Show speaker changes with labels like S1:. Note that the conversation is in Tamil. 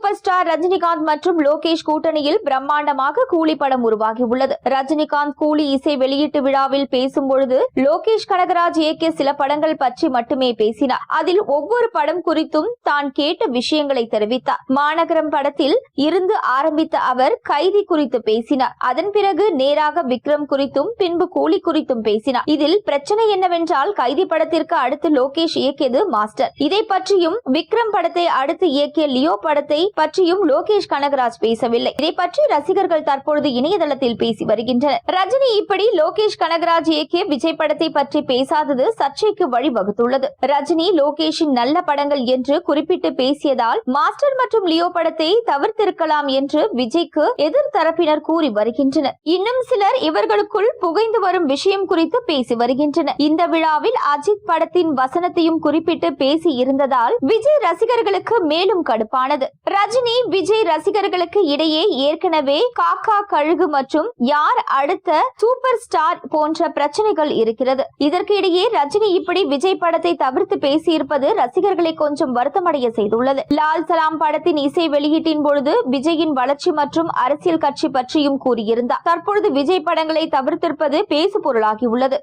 S1: சூப்பர் ஸ்டார் ரஜினிகாந்த் மற்றும் லோகேஷ் கூட்டணியில் பிரம்மாண்டமாக கூலி படம் உருவாகியுள்ளது. ரஜினிகாந்த் கூலி இசை வெளியீட்டு விழாவில் பேசும்பொழுது லோகேஷ் கனகராஜ் இயக்கிய சில படங்கள் பற்றி மட்டுமே பேசினார். அதில் ஒவ்வொரு படம் குறித்தும் தான் கேட்ட விஷயங்களை தெரிவித்தார். மாநகரம் படத்தில் இருந்து ஆரம்பித்த அவர் கைதி குறித்து பேசினார். அதன் பிறகு நேராக விக்ரம் குறித்தும் பின்பு கூலி குறித்தும் பேசினார். இதில் பிரச்சனை என்னவென்றால் கைதி படத்திற்கு அடுத்து லோகேஷ் இயக்கியது மாஸ்டர். இதை பற்றியும் விக்ரம் படத்தை அடுத்து இயக்கிய லியோ படத்தை பற்றியும் லோகேஷ் கனகராஜ் பேசவில்லை. இதை பற்றி ரசிகர்கள் தற்பொழுது இணையதளத்தில் பேசி வருகின்றனர். ரஜினி இப்படி லோகேஷ் கனகராஜ் இயக்கிய விஜய் படத்தை பற்றி பேசாதது சர்ச்சைக்கு வழிவகுத்துள்ளது. ரஜினி லோகேஷின் நல்ல படங்கள் என்று குறிப்பிட்டு பேசியதால் மாஸ்டர் மற்றும் லியோ படத்தை தவிர்த்திருக்கலாம் என்று விஜய்க்கு எதிர் தரப்பினர் கூறி வருகின்றனர். இன்னும் சிலர் இவர்களுக்குள் புகைந்து வரும் விஷயம் குறித்து பேசி வருகின்றனர். இந்த விழாவில் அஜித் படத்தின் வசனத்தையும் குறிப்பிட்டு பேசி இருந்ததால் விஜய் ரசிகர்களுக்கு மேலும் கடுப்பானது. ரஜினி விஜய் ரசிகர்களுக்கு இடையே ஏற்கனவே காக்கா கழுகு மற்றும் யார் அடுத்த சூப்பர் ஸ்டார் போன்ற பிரச்சனைகள் இருக்கிறது. இதற்கு இடையே ரஜினி இப்படி விஜய் படத்தை தவிர்த்து பேசியிருப்பது ரசிகர்களை கொஞ்சம் வருத்தமடைய செய்துள்ளது. லால் சலாம் படத்தின் இசை வெளியீட்டின் பொழுது விஜயின் வளர்ச்சி மற்றும் அரசியல் கட்சி பற்றியும் கூறியிருந்தார். தற்பொழுது விஜய் படங்களை தவிர்த்திருப்பது பேசு பொருளாகியுள்ளது.